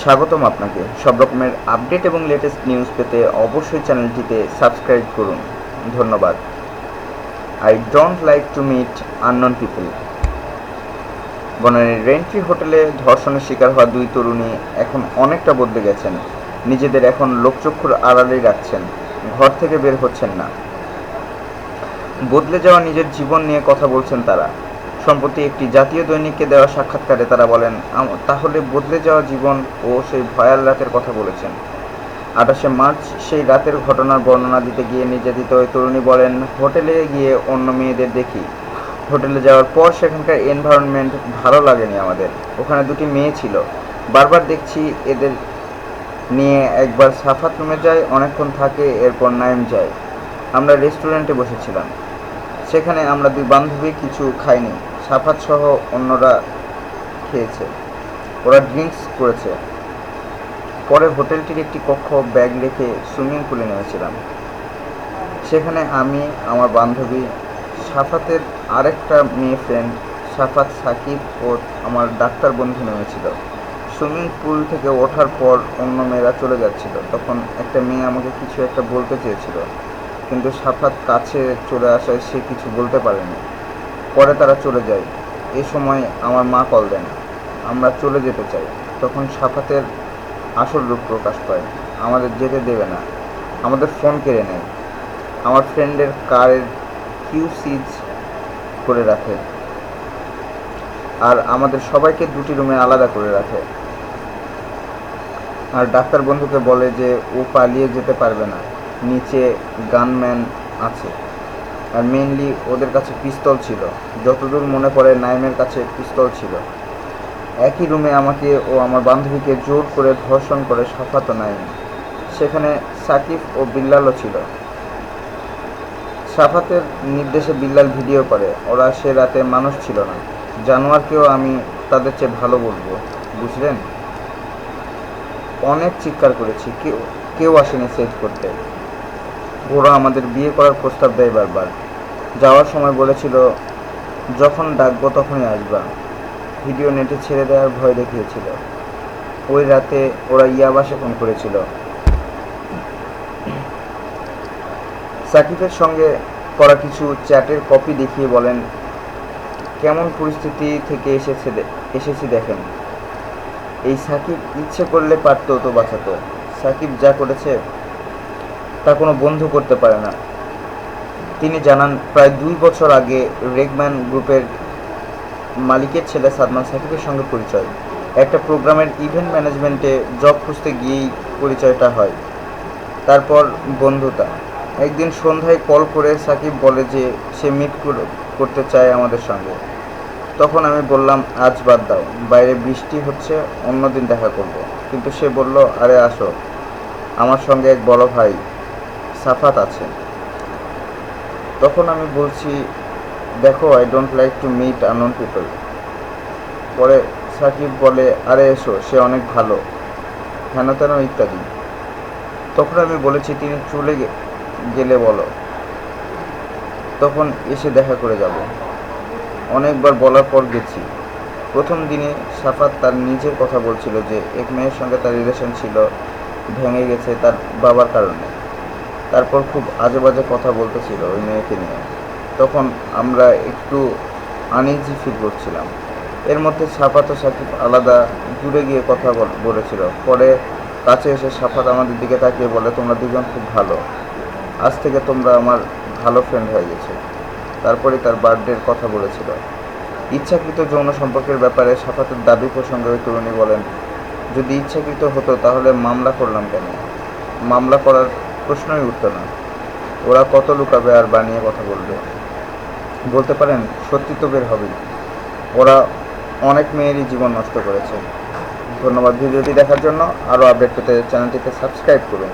স্বাগতম আপনাকে। সব রকমের আপডেট এবং লেটেস্ট নিউজ পেতে অবশ্যই চ্যানেলটিতে সাবস্ক্রাইব করুন। ধন্যবাদ। I don't like to meet unknown people. বনানীর রেন্ট্রি হোটেলে ধর্ষণের শিকার হওয়া দুই তরুণী এখন অনেকটা বদলে গেছেন। নিজেদের এখন লোকচক্ষুর আড়ালেই রাখছেন, ঘর থেকে বের হচ্ছেন না। বদলে যাওয়া নিজের জীবন নিয়ে কথা বলছেন তারা। সম্প্রতি একটি জাতীয় দৈনিককে দেওয়া সাক্ষাৎকারে তারা বলেন, তাহলে বদলে যাওয়া জীবন ও সেই ভয়াল রাতের কথা বলেছেন। 28শে মার্চ সেই রাতের ঘটনার বর্ণনা দিতে গিয়ে নির্যাতিত ওই তরুণী বলেন, হোটেলে গিয়ে অন্য মেয়েদের দেখি। হোটেলে যাওয়ার পর সেখানকার এনভায়রনমেন্ট ভালো লাগেনি আমাদের। ওখানে দুটি মেয়ে ছিল, বারবার দেখছি এদের নিয়ে। একবার সাফাত রুমে যায়, অনেকক্ষণ থাকে, এরপর নাইম যায়। আমরা রেস্টুরেন্টে বসেছিলাম, সেখানে আমরা দুই বান্ধবী কিছু খাইনি, সাফাত সহ অন্যরা খেয়েছে। ওরা ড্রিঙ্কস করেছে। পরে হোটেলটির একটি কক্ষ ব্যাগ রেখে সুইমিং পুলে নেমেছিলাম। সেখানে আমি, আমার বান্ধবী, সাফাতের আরেকটা মেয়ে ফ্রেন্ড সাফাত, সাকিব ও আমার ডাক্তার বন্ধু নেমেছিল। সুইমিং পুল থেকে ওঠার পর অন্য মেয়েরা চলে যাচ্ছিল। তখন একটা মেয়ে আমাকে কিছু একটা বলতে চেয়েছিল, কিন্তু সাফাত কাছে চলে আসায় সে কিছু বলতে পারেনি। পরে তারা চলে যায়। এ সময় আমার মা কল দেন, আমরা চলে যেতে চাই। তখন সাফাতের আসল রূপ প্রকাশ পায়। আমাদের যেতে দেবে না, আমাদের ফোন কেড়ে নেয়, আমার ফ্রেন্ডের কারের কিউ সিজ করে রাখে, আর আমাদের সবাইকে দুটি রুমে আলাদা করে রাখে। আর ডাক্তার বন্ধুকে বলে যে ও পালিয়ে যেতে পারবে না, নিচে গানম্যান আছে। আর মেনলি ওদের কাছে পিস্তল ছিল, যতদূর মনে পড়ে নাইমের কাছে পিস্তল ছিল। একই রুমে আমাকে ও আমার বান্ধবীকে জোর করে ধর্ষণ করে সাফাত ও নাইম। সেখানে সাকিব ও বিল্লালও ছিল। সাফাতের নির্দেশে বিল্লাল ভিডিও করে। ওরা সে রাতে মানুষ ছিল না, জানোয়ারকেও আমি তাদের চেয়ে ভালো বলবো, বুঝলেন? অনেক চিৎকার করেছি, কেউ আসেনি সেভ করতে। ওরা আমাদের বিয়ে করার প্রস্তাব দেয় বারবার। যাওয়ার সময় বলেছিল, যখন ডাকবো তখনই আসবা। ভিডিও নেটে ছেড়ে দেওয়ার ভয় দেখিয়েছিল। ওই রাতে ওরা ইয়াবা সেবন করেছিল। সাকিবের সঙ্গে করা কিছু চ্যাটের কপি দেখিয়ে বলেন, কেমন পরিস্থিতি থেকে এসেছি দেখেন। এই সাকিব ইচ্ছে করলে পারত তো বাঁচাতো। সাকিব যা করেছে তা কোনো বন্ধু করতে পারে না। তিনি জানান, প্রায় 2 বছর আগে রেগম্যান গ্রুপের মালিকের ছেলে সাদমান সাকিবের সঙ্গে পরিচয়। একটা প্রোগ্রামের ইভেন্ট ম্যানেজমেন্টে জব খুঁজতে গিয়েই পরিচয়টা হয়, তারপর বন্ধুতা। একদিন সন্ধ্যায় কল করে সাকিব বলে যে সে মিট করতে চায় আমাদের সঙ্গে। তখন আমি বললাম, আজ বাদ দাও, বাইরে বৃষ্টি হচ্ছে, অন্যদিন দেখা করব। কিন্তু সে বলল, আরে আসো, আমার সঙ্গে এক বড় ভাই সাফাত আছে। তখন আমি বলছি, দেখো, I don't like to meet unknown people. পরে সাকিব বলে, আরে এসো, সে অনেক ভালো, হেন তেন ইত্যাদি। তখন আমি বলেছি, তিনি চলে গেলে বলো, তখন এসে দেখা করে যাব। অনেকবার বলার পর গেছি। প্রথম দিনে সাফাত তার নিজের কথা বলছিল যে এক মেয়ের সঙ্গে তার রিলেশন ছিল, ভেঙে গেছে তার বাবার কারণে। তারপর খুব আজে বাজে কথা বলতেছিল ওই মেয়েকে নিয়ে। তখন আমরা একটু আনইজি ফিল করছিলাম। এর মধ্যে সাফাত ও সাকিব আলাদা দূরে গিয়ে কথা বলেছিল। পরে কাছে এসে সাফাত আমাদের দিকে তাকিয়ে বলে, তোমরা দুজন খুব ভালো, আজ থেকে তোমরা আমার ভালো ফ্রেন্ড হয়ে গেছে। তারপরে তার বার্থডের কথা বলেছিল। ইচ্ছাকৃত যৌন সম্পর্কের ব্যাপারে সাফাতের দাবি প্রসঙ্গে ওই তরুণী বলেন, যদি ইচ্ছাকৃত হতো তাহলে মামলা করলাম কেন? মামলা করার প্রশ্নই উঠত না। ওরা কত লুকাবে আর বানিয়ে কথা বলতে পারেন, সত্যি তো বের হবেই। ওরা অনেক মেয়েরই জীবন নষ্ট করেছে। ধন্যবাদ ভিডিওটি দেখার জন্য। আরও আপডেট পেতে চ্যানেলটিকে সাবস্ক্রাইব করুন।